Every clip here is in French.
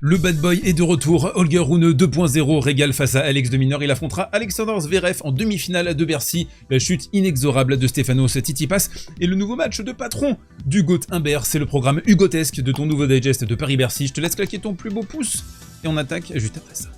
Le bad boy est de retour. Holger Rune 2.0 régale face à Alex de Mineur. Il affrontera Alexander Zverev en demi-finale de Bercy. La chute inexorable de Stefanos Tsitsipas et le nouveau match de patron d'Hugo Humbert. C'est le programme hugotesque de ton nouveau digest de Paris-Bercy. Je te laisse claquer ton plus beau pouce et on attaque juste après ça.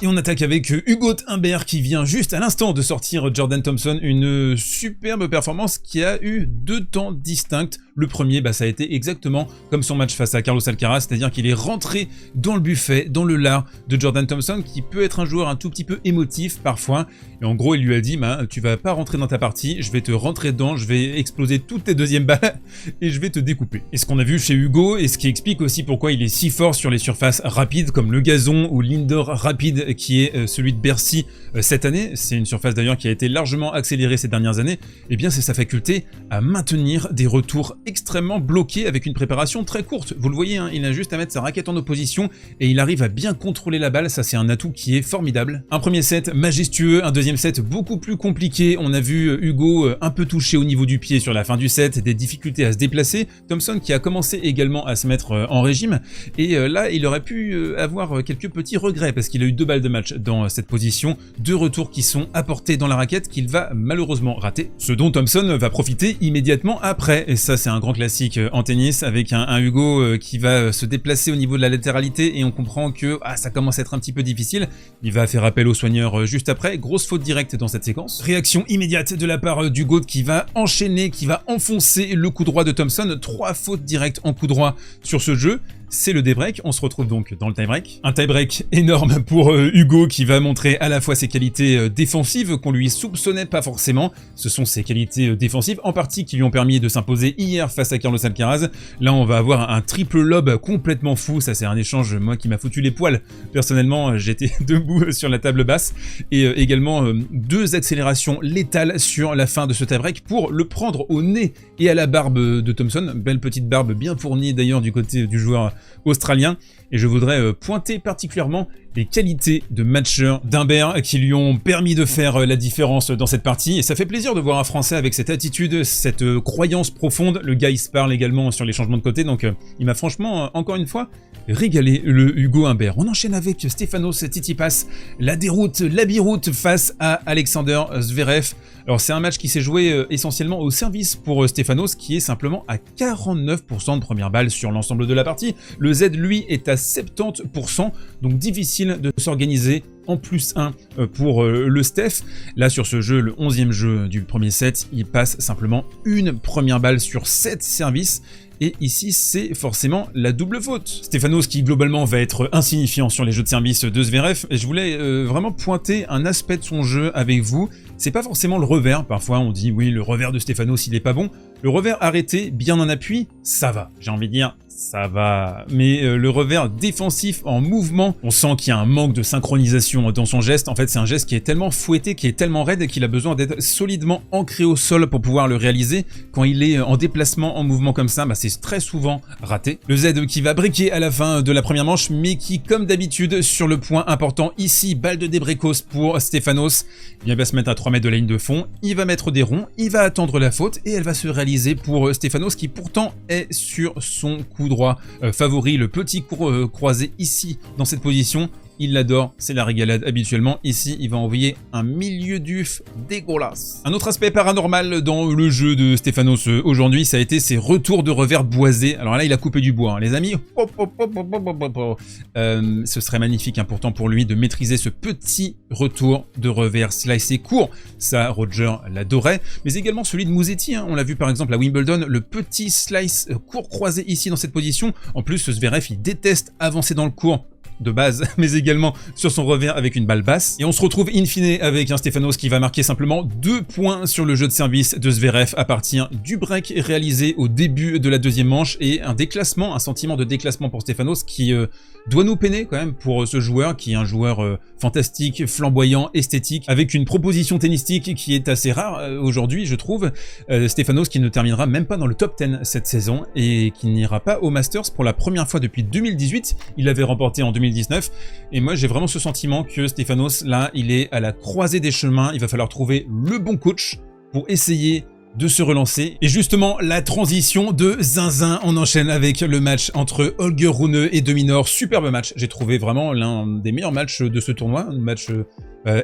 Et on attaque avec Hugo Humbert qui vient juste à l'instant de sortir Jordan Thompson, une superbe performance qui a eu 2 temps distincts. Le premier, ça a été exactement comme son match face à Carlos Alcaraz, c'est-à-dire qu'il est rentré dans le buffet, dans le lard de Jordan Thompson, qui peut être un joueur un tout petit peu émotif parfois. Et en gros, il lui a dit, tu vas pas rentrer dans ta partie, je vais te rentrer dedans, je vais exploser toutes tes deuxièmes balles et je vais te découper. Et ce qu'on a vu chez Hugo, et ce qui explique aussi pourquoi il est si fort sur les surfaces rapides, comme le gazon ou l'indoor rapide, qui est celui de Bercy cette année, c'est une surface d'ailleurs qui a été largement accélérée ces dernières années, et bien c'est sa faculté à maintenir des retours extrêmement bloqués avec une préparation très courte. Vous le voyez, il a juste à mettre sa raquette en opposition et il arrive à bien contrôler la balle, ça c'est un atout qui est formidable. Un premier set majestueux, un deuxième set beaucoup plus compliqué, on a vu Hugo un peu touché au niveau du pied sur la fin du set, des difficultés à se déplacer, Thompson qui a commencé également à se mettre en régime, et là il aurait pu avoir quelques petits regrets parce qu'il a eu 2 balles de match dans cette position, 2 retours qui sont apportés dans la raquette qu'il va malheureusement rater, ce dont Thompson va profiter immédiatement après, et ça c'est un grand classique en tennis avec un Hugo qui va se déplacer au niveau de la latéralité et on comprend que ça commence à être un petit peu difficile, il va faire appel au soigneur juste après, grosse faute directe dans cette séquence, réaction immédiate de la part d'Hugo qui va enchaîner, qui va enfoncer le coup droit de Thompson, 3 fautes directes en coup droit sur ce jeu. C'est le débreak, on se retrouve donc dans le tie-break. Un tie-break énorme pour Hugo qui va montrer à la fois ses qualités défensives qu'on lui soupçonnait pas forcément. Ce sont ses qualités défensives en partie qui lui ont permis de s'imposer hier face à Carlos Alcaraz. Là on va avoir un triple lob complètement fou, ça c'est un échange moi qui m'a foutu les poils. Personnellement j'étais debout sur la table basse et également 2 accélérations létales sur la fin de ce tie-break pour le prendre au nez et à la barbe de Thompson. Belle petite barbe bien fournie d'ailleurs du côté du joueur australien, et je voudrais pointer particulièrement les qualités de matcheur d'Humbert qui lui ont permis de faire la différence dans cette partie, et ça fait plaisir de voir un Français avec cette attitude, cette croyance profonde. Le gars il se parle également sur les changements de côté, donc il m'a franchement encore une fois régalé, le Hugo Humbert. On enchaîne avec Stefanos Tsitsipas, la déroute, la biroute face à Alexander Zverev. Alors c'est un match qui s'est joué essentiellement au service pour Stefanos qui est simplement à 49% de première balle sur l'ensemble de la partie. Le Z lui est à 70%, donc difficile de s'organiser en +1 pour le Steph. Là sur ce jeu, le 11e jeu du premier set, il passe simplement une première balle sur 7 services. Et ici, c'est forcément la double faute. Stefanos qui globalement va être insignifiant sur les jeux de service de Zverev. Et je voulais vraiment pointer un aspect de son jeu avec vous. C'est pas forcément le revers. Parfois on dit oui, le revers de Stefanos il est pas bon. Le revers arrêté, bien en appui, ça va. J'ai envie de dire, ça va. Mais le revers défensif en mouvement, on sent qu'il y a un manque de synchronisation dans son geste. En fait, c'est un geste qui est tellement fouetté, qui est tellement raide qu'il a besoin d'être solidement ancré au sol pour pouvoir le réaliser. Quand il est en déplacement, en mouvement comme ça, c'est très souvent raté. Le Z qui va briquer à la fin de la première manche, mais qui, comme d'habitude, sur le point important ici, balle de débrécos pour Stefanos, il va se mettre à 3 mètres de la ligne de fond, il va mettre des ronds, il va attendre la faute et elle va se réaliser pour Stefanos qui pourtant est sur son coup droit favori, le petit croisé ici dans cette position. Il l'adore, c'est la régalade habituellement. Ici, il va envoyer un milieu d'uf dégueulasse. Un autre aspect paranormal dans le jeu de Stefanos aujourd'hui, ça a été ses retours de revers boisés. Alors là, il a coupé du bois, les amis. Ce serait magnifique pourtant pour lui de maîtriser ce petit retour de revers slicé court. Ça, Roger l'adorait. Mais également celui de Musetti. On l'a vu par exemple à Wimbledon, le petit slice court croisé ici dans cette position. En plus, Zverev, il déteste avancer dans le court de base, mais également sur son revers avec une balle basse. Et on se retrouve in fine avec un Stefanos qui va marquer simplement 2 points sur le jeu de service de Zverev à partir du break réalisé au début de la deuxième manche, et un déclassement, un sentiment de déclassement pour Stefanos qui doit nous peiner quand même pour ce joueur qui est un joueur fantastique, flamboyant, esthétique, avec une proposition tennistique qui est assez rare aujourd'hui je trouve. Stefanos qui ne terminera même pas dans le top 10 cette saison et qui n'ira pas au Masters pour la première fois depuis 2018, il l'avait remporté en 2019, et moi j'ai vraiment ce sentiment que Stefanos là il est à la croisée des chemins, il va falloir trouver le bon coach pour essayer de se relancer. Et justement, la transition de zinzin, on enchaîne avec le match entre Holger Rune et Dominor. Superbe match, j'ai trouvé vraiment l'un des meilleurs matchs de ce tournoi, un match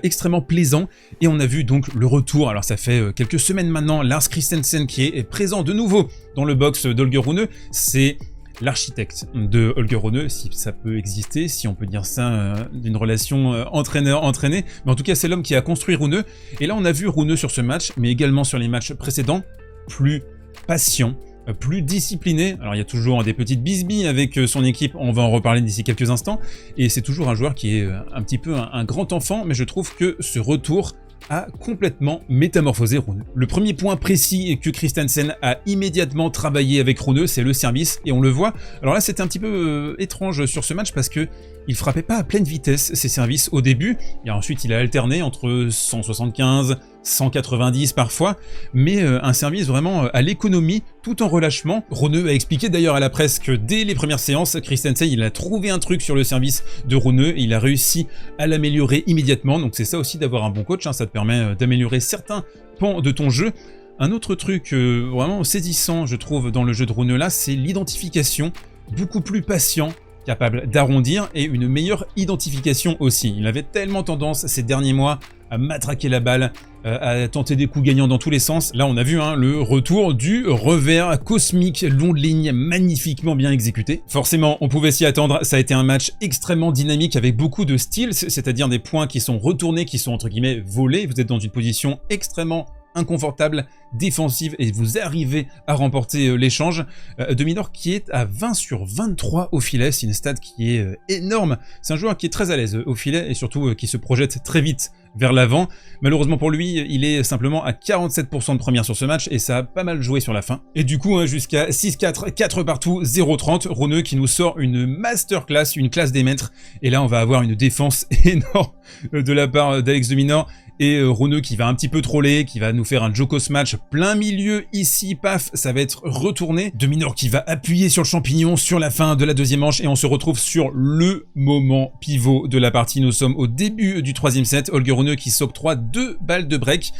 extrêmement plaisant. Et on a vu donc le retour, alors ça fait quelques semaines maintenant, Lars Christensen qui est présent de nouveau dans le box d'Holger Rune. C'est l'architecte de Holger Rune, si ça peut exister, si on peut dire ça d'une relation entraîneur-entraîné. Mais en tout cas, c'est l'homme qui a construit Rune. Et là, on a vu Rune sur ce match, mais également sur les matchs précédents, plus patient, plus discipliné. Alors, il y a toujours des petites bisbilles avec son équipe, on va en reparler d'ici quelques instants. Et c'est toujours un joueur qui est un petit peu un grand enfant, mais je trouve que ce retour a complètement métamorphosé Rune. Le premier point précis que Christensen a immédiatement travaillé avec Rune, c'est le service, et on le voit. Alors là, c'était un petit peu étrange sur ce match parce que il frappait pas à pleine vitesse ses services au début, et ensuite il a alterné entre 175, 190 parfois, mais un service vraiment à l'économie, tout en relâchement. Rune a expliqué d'ailleurs à la presse que dès les premières séances, Christensen il a trouvé un truc sur le service de Rune, et il a réussi à l'améliorer immédiatement, donc c'est ça aussi d'avoir un bon coach, hein, ça te permet d'améliorer certains pans de ton jeu. Un autre truc vraiment saisissant, je trouve, dans le jeu de Rune là, c'est l'identification, beaucoup plus patient, capable d'arrondir, et une meilleure identification aussi. Il avait tellement tendance ces derniers mois à matraquer la balle, à tenter des coups gagnants dans tous les sens. Là, on a vu le retour du revers cosmique long de ligne, magnifiquement bien exécuté. Forcément, on pouvait s'y attendre, ça a été un match extrêmement dynamique avec beaucoup de steals, c'est-à-dire des points qui sont retournés, qui sont entre guillemets volés. Vous êtes dans une position extrêmement inconfortable, défensive, et vous arrivez à remporter l'échange. Dominor qui est à 20 sur 23 au filet, c'est une stat qui est énorme. C'est un joueur qui est très à l'aise au filet et surtout qui se projette très vite vers l'avant. Malheureusement pour lui, il est simplement à 47% de première sur ce match et ça a pas mal joué sur la fin. Et du coup, jusqu'à 6-4, 4 partout, 0-30, Rune qui nous sort une masterclass, une classe des maîtres. Et là, on va avoir une défense énorme de la part d'Alex Dominor. Et Rune qui va un petit peu troller, qui va nous faire un Jokos match plein milieu ici, paf, ça va être retourné. Dominor qui va appuyer sur le champignon sur la fin de la deuxième manche et on se retrouve sur le moment pivot de la partie. Nous sommes au début du troisième set. Holger Rune qui s'octroie 2 balles de break.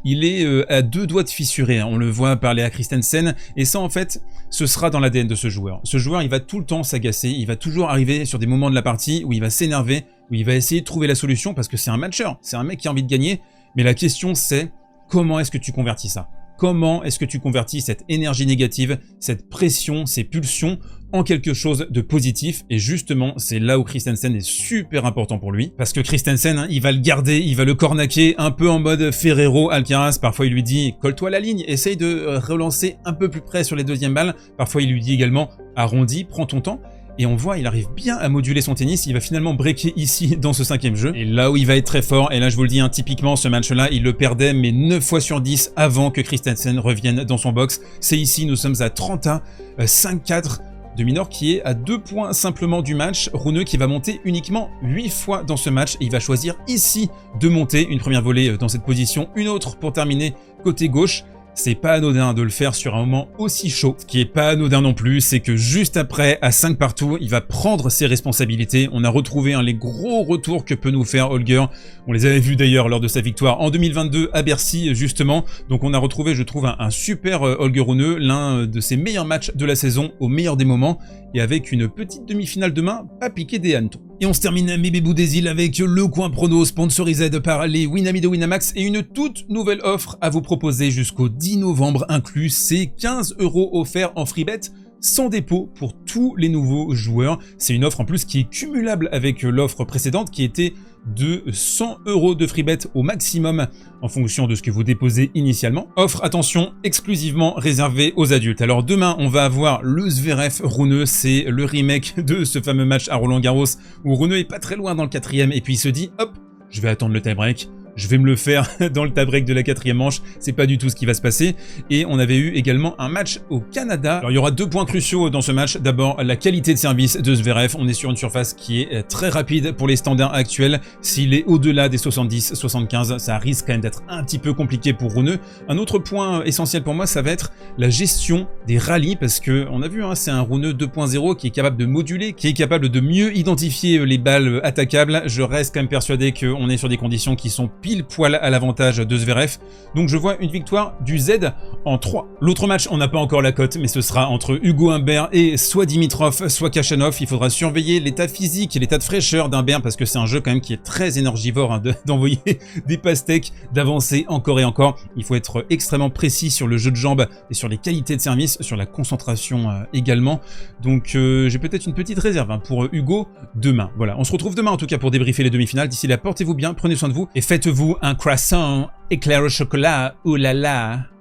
Il est à 2 doigts de fissurer, hein. On le voit parler à Christensen et ça en fait, ce sera dans l'ADN de ce joueur. Ce joueur, il va tout le temps s'agacer, il va toujours arriver sur des moments de la partie où il va s'énerver, où il va essayer de trouver la solution parce que c'est un matcheur, c'est un mec qui a envie de gagner. Mais la question c'est, comment est-ce que tu convertis ça? Comment est-ce que tu convertis cette énergie négative, cette pression, ces pulsions en quelque chose de positif? Et justement, c'est là où Christensen est super important pour lui. Parce que Christensen, il va le garder, il va le cornaquer un peu en mode Ferrero Alcaraz. Parfois, il lui dit « colle-toi la ligne, essaye de relancer un peu plus près sur les deuxièmes balles ». Parfois, il lui dit également « arrondis, prends ton temps ». Et on voit, il arrive bien à moduler son tennis, il va finalement breaker ici dans ce 5e jeu. Et là où il va être très fort, et là je vous le dis, typiquement ce match-là, il le perdait mais 9 fois sur 10 avant que Christensen revienne dans son box. C'est ici, nous sommes à 30-1, 5-4, Dominor qui est à 2 points simplement du match. Rune qui va monter uniquement 8 fois dans ce match, et il va choisir ici de monter une première volée dans cette position, une autre pour terminer côté gauche. C'est pas anodin de le faire sur un moment aussi chaud. Ce qui est pas anodin non plus, c'est que juste après, à 5 partout, il va prendre ses responsabilités. On a retrouvé les gros retours que peut nous faire Holger. On les avait vus d'ailleurs lors de sa victoire en 2022 à Bercy, justement. Donc on a retrouvé, je trouve, un super Holger Rune, l'un de ses meilleurs matchs de la saison, au meilleur des moments, et avec une petite demi-finale demain, pas piqué des hannetons. Et on se termine mes bébous des îles avec le coin prono sponsorisé par les Winami de Winamax et une toute nouvelle offre à vous proposer jusqu'au 10 novembre inclus, c'est 15 € offerts en free bet sans dépôt pour tous les nouveaux joueurs. C'est une offre en plus qui est cumulable avec l'offre précédente qui était de 100 € de free bet au maximum en fonction de ce que vous déposez initialement. Offre, attention, exclusivement réservée aux adultes. Alors demain, on va avoir le Zverev Rune, c'est le remake de ce fameux match à Roland-Garros où Rune est pas très loin dans le 4e et puis il se dit hop, je vais attendre le tie-break. Je vais me le faire dans le tie-break de la 4e manche, c'est pas du tout ce qui va se passer. Et on avait eu également un match au Canada. Alors il y aura 2 points cruciaux dans ce match. D'abord, la qualité de service de Zverev. On est sur une surface qui est très rapide pour les standards actuels. S'il est au-delà des 70-75, ça risque quand même d'être un petit peu compliqué pour Rune. Un autre point essentiel pour moi, ça va être la gestion des rallyes, parce que on a vu, c'est un Rune 2.0 qui est capable de moduler, qui est capable de mieux identifier les balles attaquables. Je reste quand même persuadé qu'on est sur des conditions qui sont pile poil à l'avantage de Zverev. Donc je vois une victoire du Z en 3. L'autre match, on n'a pas encore la cote, mais ce sera entre Hugo Humbert et soit Dimitrov, soit Khachanov. Il faudra surveiller l'état physique et l'état de fraîcheur d'Humbert parce que c'est un jeu quand même qui est très énergivore hein, d'envoyer des pastèques, d'avancer encore et encore. Il faut être extrêmement précis sur le jeu de jambes et sur les qualités de service, sur la concentration également. Donc j'ai peut-être une petite réserve hein, pour Hugo demain. Voilà, on se retrouve demain en tout cas pour débriefer les demi-finales. D'ici là, portez-vous bien, prenez soin de vous et faites-vous un croissant éclair au chocolat. Oh là là.